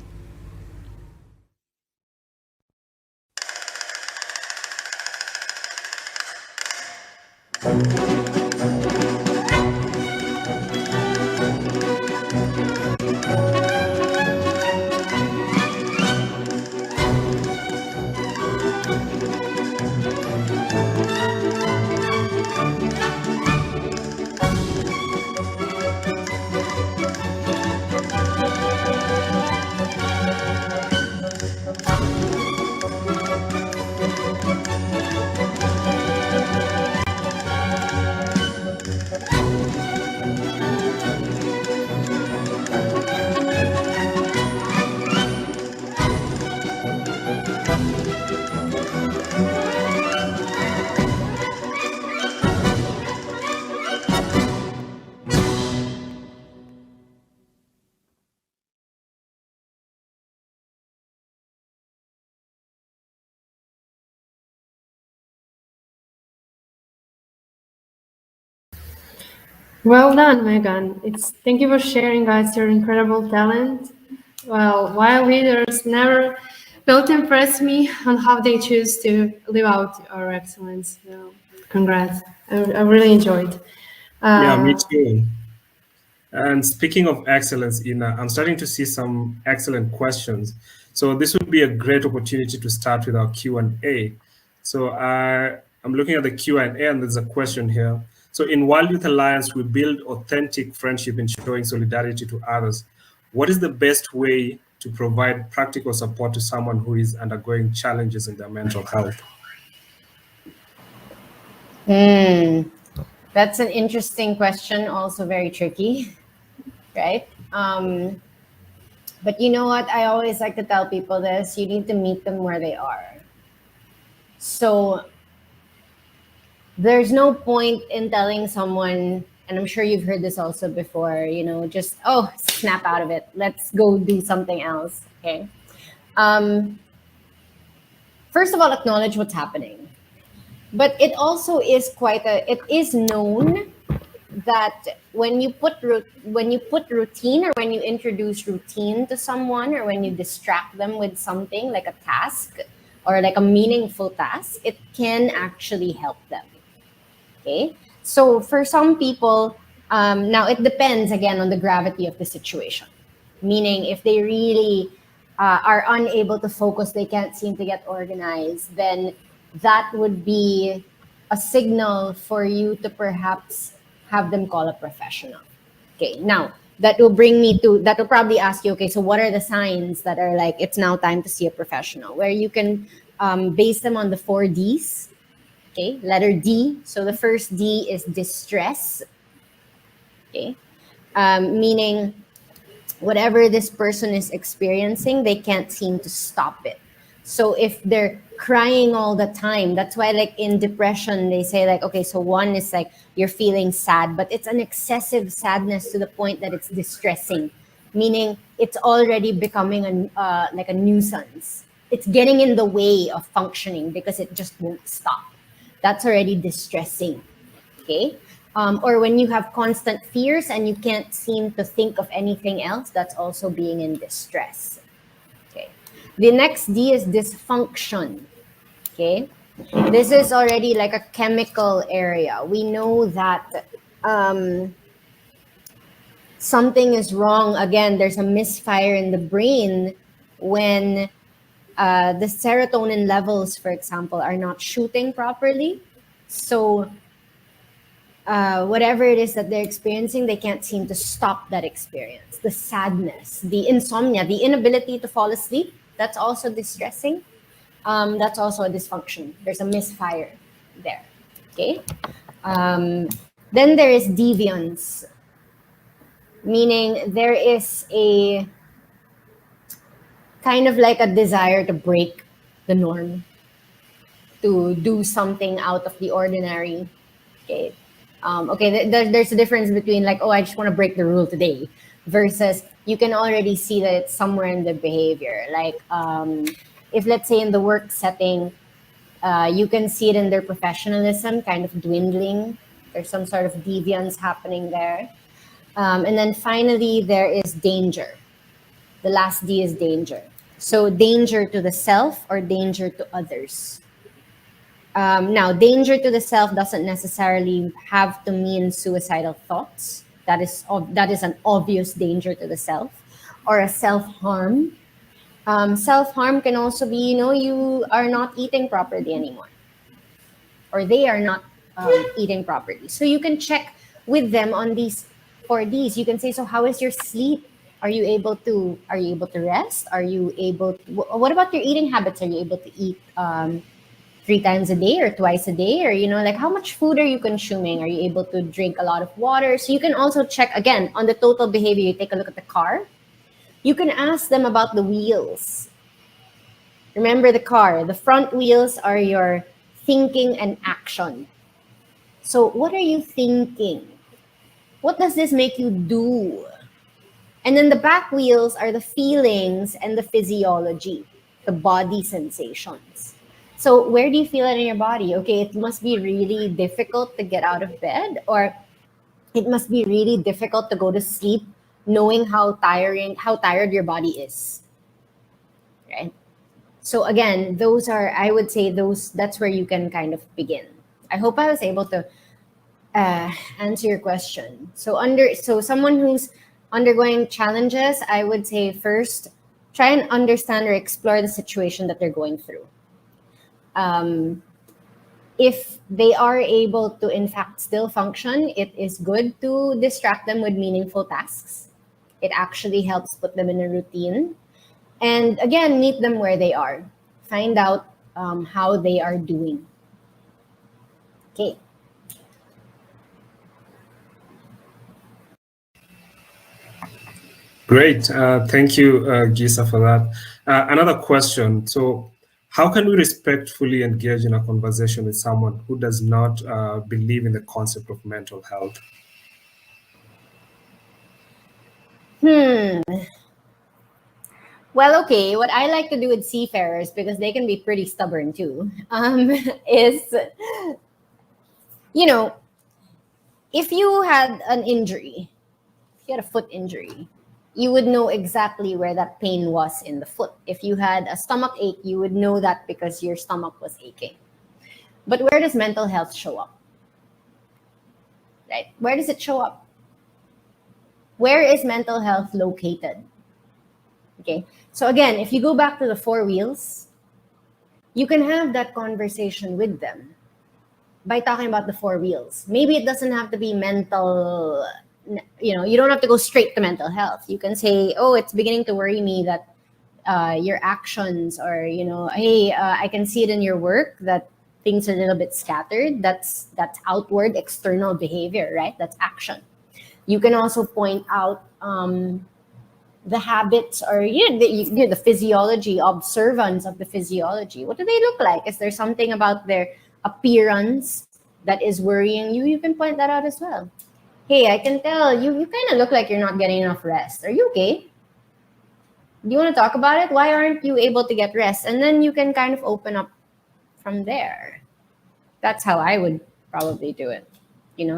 A: Well done, Megan. Thank you for sharing, guys, your incredible talent. Well, while leaders never fail to impress me on how they choose to live out our excellence. So, congrats. I really enjoyed.
B: Yeah, me
A: Uh,
B: too. And speaking of excellence, Ina, I'm starting to see some excellent questions. So this would be a great opportunity to start with our Q&A. So I'm looking at the Q&A, and there's a question here. So in World Youth Alliance, we build authentic friendship in showing solidarity to others. What is the best way to provide practical support to someone who is undergoing challenges in their mental health?
C: That's an interesting question, also very tricky, right? But you know what? I always like to tell people this: you need to meet them where they are. So there's no point in telling someone, and I'm sure you've heard this also before, just, oh, snap out of it. Let's go do something else. Okay. First of all, acknowledge what's happening. But it also is it is known that when you put routine, or when you introduce routine to someone, or when you distract them with something like a task or like a meaningful task, it can actually help them. Okay, so for some people, now it depends again on the gravity of the situation. Meaning, if they really are unable to focus, they can't seem to get organized, then that would be a signal for you to perhaps have them call a professional. Okay, now that will probably ask you, okay, so what are the signs that are like, it's now time to see a professional, where you can base them on the 4 Ds. Okay, letter D. So the first D is distress. Okay, meaning whatever this person is experiencing, they can't seem to stop it. So if they're crying all the time, that's why like in depression, they say like, okay, so one is like you're feeling sad, but it's an excessive sadness to the point that it's distressing, meaning it's already becoming like a nuisance. It's getting in the way of functioning because it just won't stop. That's already distressing. Okay. Or when you have constant fears and you can't seem to think of anything else, that's also being in distress. Okay. The next D is dysfunction. Okay. This is already like a chemical area. We know that something is wrong. Again, there's a misfire in the brain when the serotonin levels, for example, are not shooting properly. So whatever it is that they're experiencing, they can't seem to stop that experience. The sadness, the insomnia, the inability to fall asleep, that's also distressing. That's also a dysfunction. There's a misfire there. Okay. Then there is deviance, meaning there is a kind of like a desire to break the norm, to do something out of the ordinary. Okay. There's a difference between like, oh, I just want to break the rule today, versus you can already see that it's somewhere in the behavior. Like if let's say in the work setting, you can see it in their professionalism kind of dwindling. There's some sort of deviance happening there. And then finally, there is danger. The last D is danger. So danger to the self or danger to others. Now, danger to the self doesn't necessarily have to mean suicidal thoughts. That is an obvious danger to the self, or a self-harm. Self-harm can also be, you are not eating properly anymore, or they are not eating properly. So you can check with them on these 4 Ds. You can say, so how is your sleep? Are you able to rest? Are you able to, what about your eating habits? Are you able to eat 3 times a day or twice a day? Or, like how much food are you consuming? Are you able to drink a lot of water? So you can also check again on the total behavior. You take a look at the car. You can ask them about the wheels. Remember the car, the front wheels are your thinking and action. So what are you thinking? What does this make you do? And then the back wheels are the feelings and the physiology, the body sensations. So where do you feel it in your body? Okay, it must be really difficult to get out of bed, or it must be really difficult to go to sleep knowing how tired your body is, right? So again, those are, I would say, that's where you can kind of begin. I hope I was able to answer your question. So someone who's undergoing challenges, I would say first try and understand or explore the situation that they're going through. If they are able to in fact still function, it is good to distract them with meaningful tasks. It actually helps put them in a routine. And again, meet them where they are. Find out how they are doing. Okay.
B: Great. Thank you, Gisa, for that. Another question. So, how can we respectfully engage in a conversation with someone who does not believe in the concept of mental health?
C: Well, okay, what I like to do with seafarers, because they can be pretty stubborn too, is, if you had an injury, if you had a foot injury, you would know exactly where that pain was in the foot. If you had a stomach ache, you would know that because your stomach was aching. But where does mental health show up? Right? Where does it show up? Where is mental health located? Okay. So again, if you go back to the 4 wheels, you can have that conversation with them by talking about the 4 wheels. Maybe it doesn't have to be mental, you don't have to go straight to mental health. You can say, oh, it's beginning to worry me that your actions, or, hey, I can see it in your work that things are a little bit scattered. That's outward, external behavior, right? That's action. You can also point out the habits, or the physiology, observance of the physiology. What do they look like? Is there something about their appearance that is worrying you? You can point that out as well. Hey, I can tell you kind of look like you're not getting enough rest. Are you okay? Do you want to talk about it? Why aren't you able to get rest? And then you can kind of open up from there. That's how I would probably do it.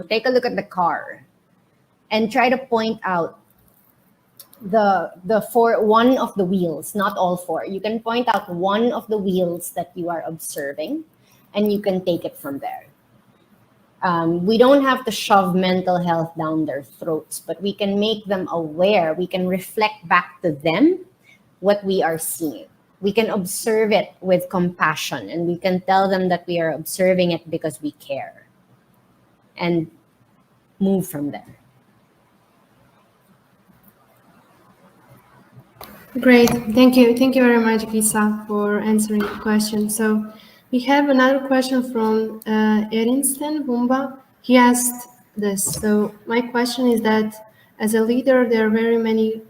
C: Take a look at the car and try to point out one of the wheels, not all 4. You can point out one of the wheels that you are observing, and you can take it from there. We don't have to shove mental health down their throats, but we can make them aware. We can reflect back to them what we are seeing. We can observe it with compassion, and we can tell them that we are observing it because we care, and move from there.
A: Great. Thank you. Thank you very much, Gisa, for answering the question. So we have another question from Erinsten Bumba. He asked this. So my question is that as a leader, there are very many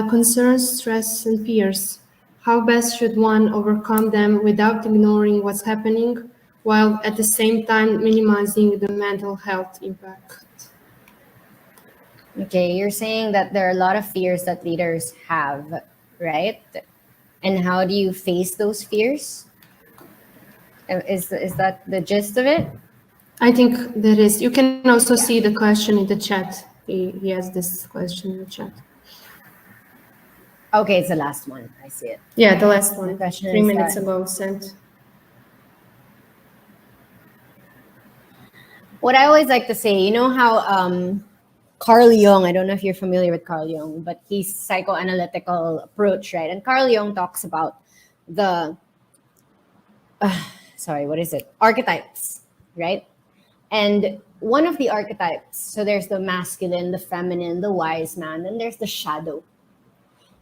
A: concerns, stress, and fears. How best should one overcome them without ignoring what's happening, while at the same time minimizing the mental health impact?
C: Okay, you're saying that there are a lot of fears that leaders have, right? And how do you face those fears? Is that the gist of it?
A: I think there is. You can also see the question in the chat. He has this question in the chat.
C: Okay, it's the last one. I see it.
A: Yeah, the last one.
C: The question
A: 3
C: is
A: minutes
C: that,
A: ago sent.
C: what I always like to say, you know how Carl Jung, I don't know if you're familiar with Carl Jung, but he's psychoanalytical approach, right? And Carl Jung talks about the, archetypes, right? And one of the archetypes, so there's the masculine, the feminine, the wise man, and there's the shadow.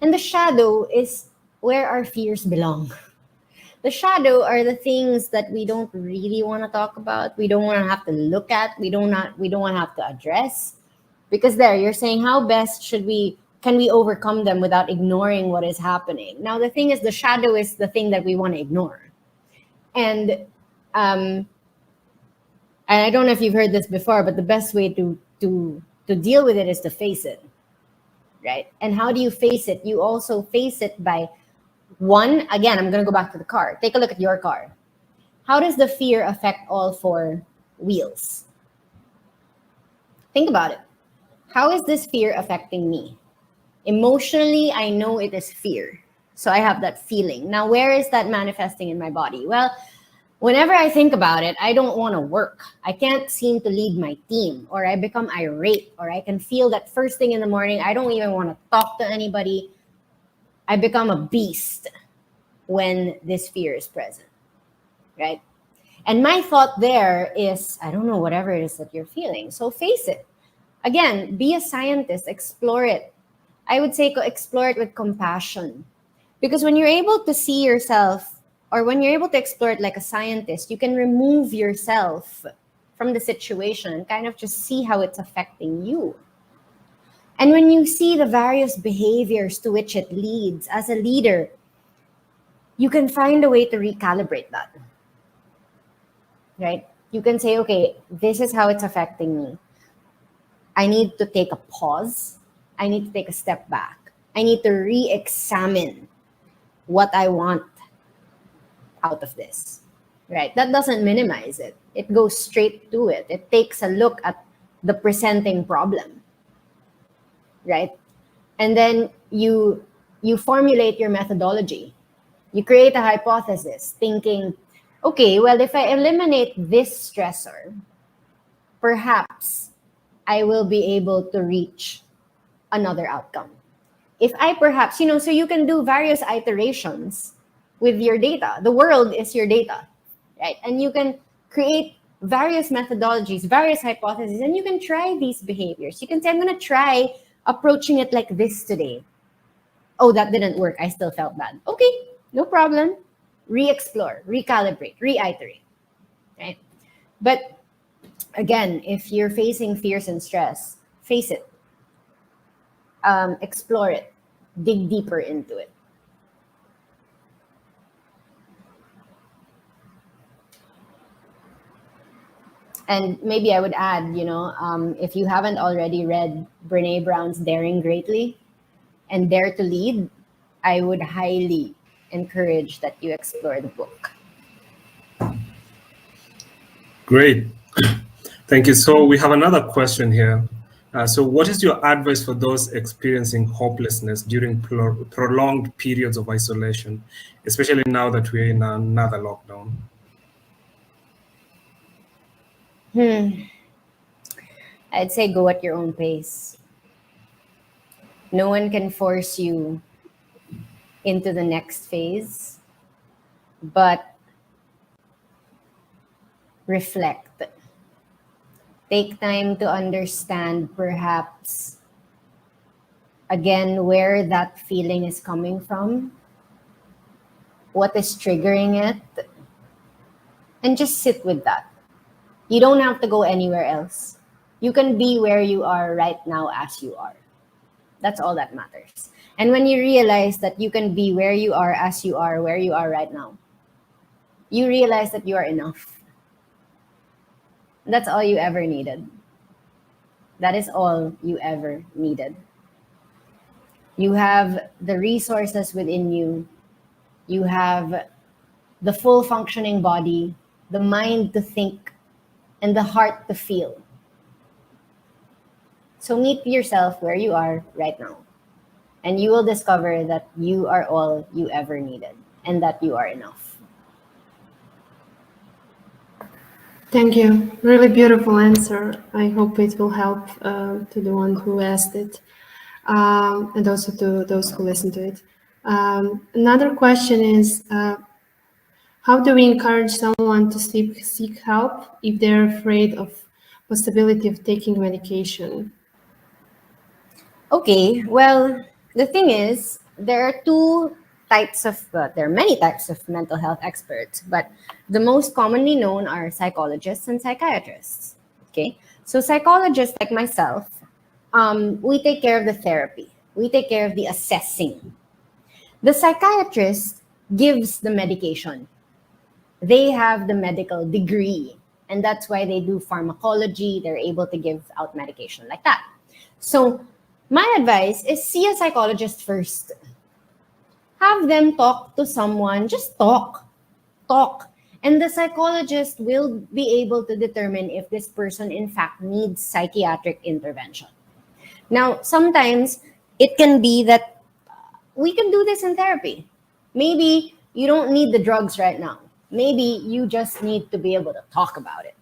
C: And the shadow is where our fears belong. The shadow are the things that we don't really want to talk about. We don't want to have to look at. We don't want to have to address. Because you're saying, how best can we overcome them without ignoring what is happening? Now, the thing is, the shadow is the thing that we want to ignore. And I don't know if you've heard this before, but the best way to deal with it is to face it, right? And how do you face it? You also face it by, one, again, I'm going to go back to the car. Take a look at your car. How does the fear affect all 4 wheels? Think about it. How is this fear affecting me? Emotionally, I know it is fear. So I have that feeling. Now, where is that manifesting in my body? Well, whenever I think about it, I don't want to work. I can't seem to lead my team, or I become irate, or I can feel that first thing in the morning, I don't even want to talk to anybody. I become a beast when this fear is present, right? And my thought there is, I don't know, whatever it is that you're feeling. So face it. Again, be a scientist, explore it. I would say explore it with compassion. Because when you're able to see yourself, or when you're able to explore it like a scientist, you can remove yourself from the situation and kind of just see how it's affecting you. And when you see the various behaviors to which it leads, as a leader, you can find a way to recalibrate that. Right? You can say, okay, this is how it's affecting me. I need to take a pause. I need to take a step back. I need to re-examine what I want out of this, right? That doesn't minimize it. It goes straight to it. It takes a look at the presenting problem, right? And then you formulate your methodology. You create a hypothesis thinking, okay, well, if I eliminate this stressor, perhaps I will be able to reach another outcome. If I perhaps, so you can do various iterations with your data. The world is your data, right? And you can create various methodologies, various hypotheses, and you can try these behaviors. You can say, I'm going to try approaching it like this today. Oh, that didn't work. I still felt bad. Okay, no problem. Re-explore, recalibrate, reiterate, right? But again, if you're facing fears and stress, face it. Explore it. Dig deeper into it. And maybe I would add, if you haven't already read Brene Brown's Daring Greatly and Dare to Lead, I would highly encourage that you explore the book.
B: Great. Thank you. So we have another question here. So what is your advice for those experiencing hopelessness during prolonged periods of isolation, especially now that we're in another lockdown?
C: I'd say go at your own pace. No one can force you into the next phase, but reflect. Take time to understand perhaps, again, where that feeling is coming from, what is triggering it, and just sit with that. You don't have to go anywhere else. You can be where you are right now as you are. That's all that matters. And when you realize that you can be where you are as you are, where you are right now, you realize that you are enough. That's all you ever needed. That is all you ever needed. You have the resources within you. You have the full functioning body, the mind to think, and the heart to feel. So meet yourself where you are right now. And you will discover that you are all you ever needed and that you are enough.
A: Thank you. Really beautiful answer. I hope it will help to the one who asked it and also to those who listen to it. Another question is, how do we encourage someone to seek help if they're afraid of possibility of taking medication?
C: Okay, well, the thing is, there are many types of mental health experts, but the most commonly known are psychologists and psychiatrists. Okay, so psychologists like myself, we take care of the therapy. We take care of the assessing. The psychiatrist gives the medication. They have the medical degree, and that's why they do pharmacology. They're able to give out medication like that. So my advice is see a psychologist first. Have them talk to someone, just talk. And the psychologist will be able to determine if this person in fact needs psychiatric intervention. Now, sometimes it can be that we can do this in therapy. Maybe you don't need the drugs right now. Maybe you just need to be able to talk about it.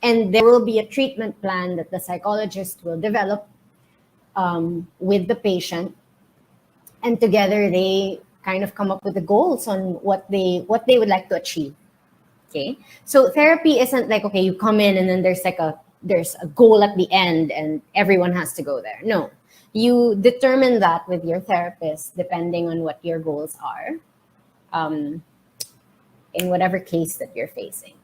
C: And there will be a treatment plan that the psychologist will develop with the patient. And together they kind of come up with the goals on what they would like to achieve. Okay. So therapy isn't like, okay, you come in and then there's a goal at the end and everyone has to go there. No. You determine that with your therapist depending on what your goals are in whatever case that you're facing.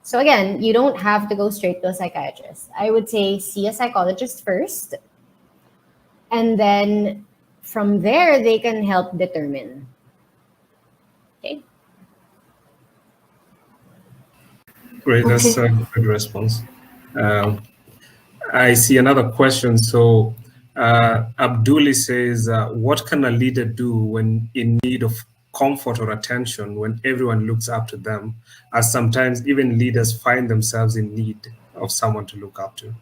C: So again, you don't have to go straight to a psychiatrist. I would say see a psychologist first, and then from there they can help determine. Okay.
B: Great, that's a good response. I see another question. So Abduli says, what can a leader do when in need of comfort or attention when everyone looks up to them, as sometimes even leaders find themselves in need of someone to look up to?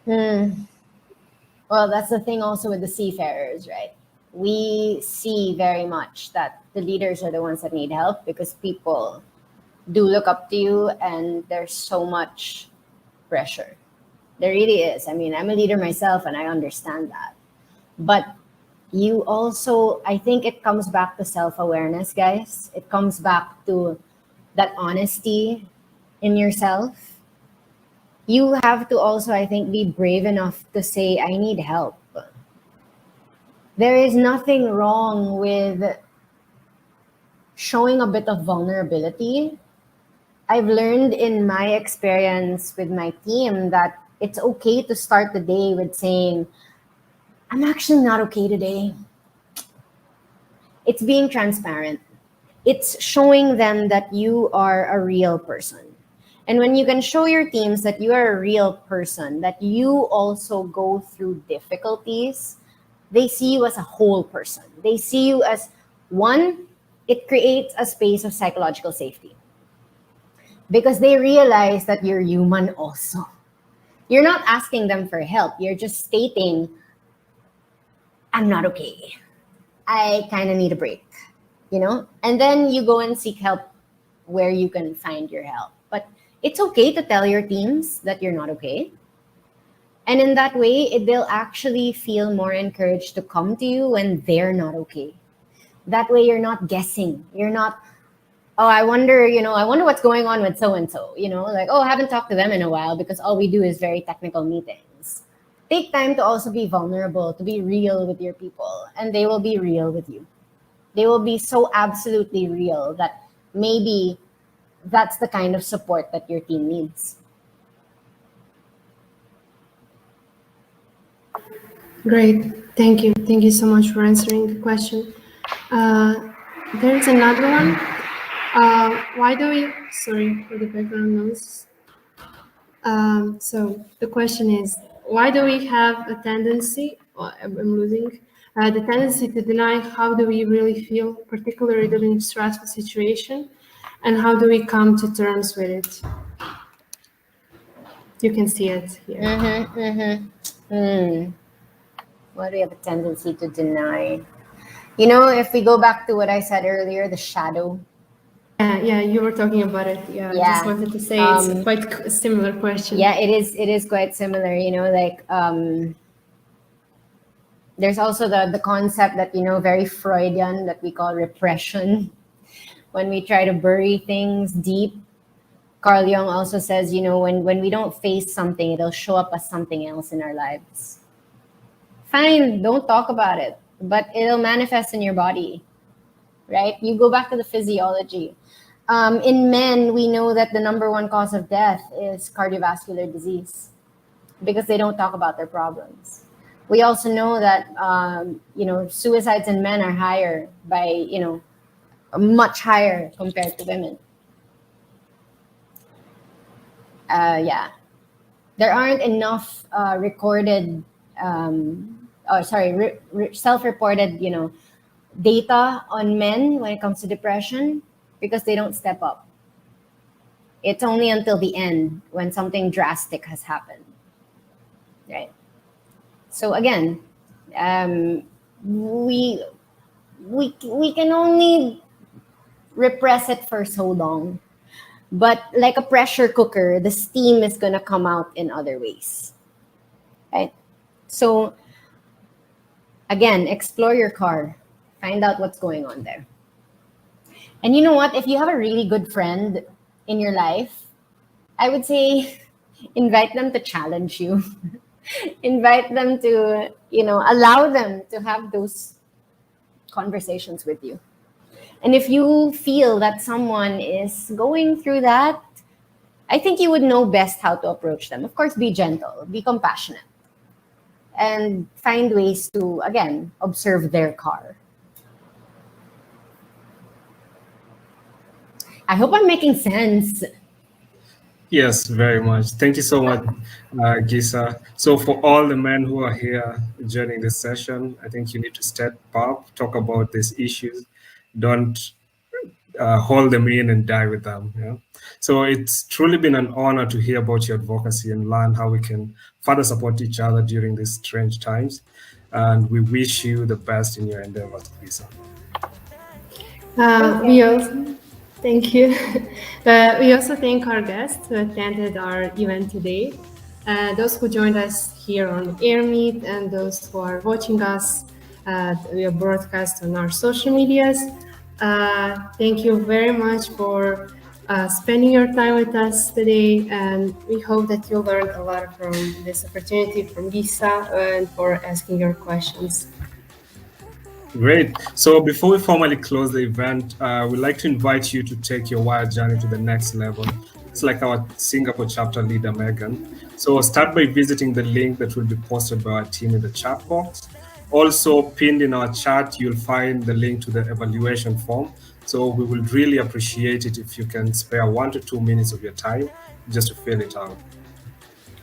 C: Well, that's the thing also with the seafarers, right? We see very much that the leaders are the ones that need help because people do look up to you and there's so much pressure. There really is. I mean, I'm a leader myself and I understand that. But you also, I think it comes back to self-awareness, guys. It comes back to that honesty in yourself. You have to also, I think, be brave enough to say, I need help. There is nothing wrong with showing a bit of vulnerability. I've learned in my experience with my team that it's okay to start the day with saying, I'm actually not okay today. It's being transparent. It's showing them that you are a real person. And when you can show your teams that you are a real person, that you also go through difficulties, they see you as a whole person. They see you as one, it creates a space of psychological safety. Because they realize that you're human also. You're not asking them for help. You're just stating, I'm not okay. I kind of need a break, you know? And then you go and seek help where you can find your help. But it's okay to tell your teams that you're not okay. And in that way, they'll actually feel more encouraged to come to you when they're not okay. That way, you're not guessing. You're not, oh, I wonder what's going on with so-and-so, like, oh, I haven't talked to them in a while because all we do is very technical meetings. Take time to also be vulnerable, to be real with your people, and they will be real with you. They will be so absolutely real that maybe that's the kind of support that your team needs.
A: Great. Thank you. Thank you so much for answering the question. There's another one. Sorry for the background noise. So the question is, why do we have a tendency, the tendency to deny how do we really feel, particularly during a stressful situation, and how do we come to terms with it? You can see it here.
C: Why do we have a tendency to deny? If we go back to what I said earlier, the shadow.
A: Yeah, you were talking about it. Yeah, I just wanted to say it's quite a similar question.
C: Yeah, it is quite similar. There's also the concept that, very Freudian, that we call repression. When we try to bury things deep, Carl Jung also says, when we don't face something, it'll show up as something else in our lives. Fine, don't talk about it, but it'll manifest in your body, right? You go back to the physiology. In men, we know that the number one cause of death is cardiovascular disease because they don't talk about their problems. We also know that, suicides in men are higher by, much higher compared to women. There aren't enough recorded, self-reported, data on men when it comes to depression. because they don't step up. It's only until the end when something drastic has happened, right? So again, we can only repress it for so long, but like a pressure cooker, the steam is gonna come out in other ways, right? So again, explore your car, find out what's going on there. And you know what? If you have a really good friend in your life, I would say invite them to challenge you. Invite them to, allow them to have those conversations with you. And if you feel that someone is going through that, I think you would know best how to approach them. Of course, be gentle, be compassionate, and find ways to, again, observe their car. I hope I'm making sense.
B: Yes, very much. Thank you so much, Gisa. So for all the men who are here joining this session, I think you need to step up, talk about these issues. Don't hold them in and die with them. Yeah? So it's truly been an honor to hear about your advocacy and learn how we can further support each other during these strange times. And we wish you the best in your endeavors, Gisa.
A: Thank you. We also thank our guests who attended our event today, those who joined us here on AirMeet, and those who are watching us via broadcast on our social medias. Thank you very much for spending your time with us today, and we hope that you learned a lot from this opportunity from Gisa and for asking your questions.
B: Great. So before we formally close the event, we'd like to invite you to take your wild journey to the next level. It's like our Singapore chapter leader, Megan. So start by visiting the link that will be posted by our team in the chat box. Also pinned in our chat, you'll find the link to the evaluation form. So we will really appreciate it if you can spare 1 to 2 minutes of your time just to fill it out.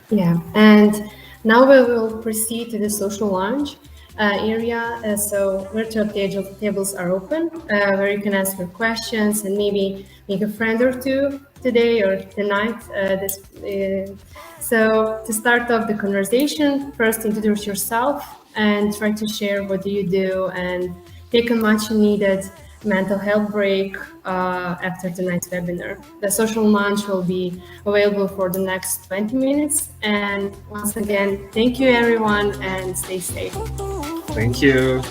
A: Yeah, and now we will proceed to the social lounge area. So virtual tables are open where you can ask your questions and maybe make a friend or two today or tonight. So to start off the conversation, first introduce yourself and try to share what do you do and take a much needed mental health break after tonight's webinar. The social launch will be available for the next 20 minutes. And once again, thank you everyone and stay safe.
B: Thank you.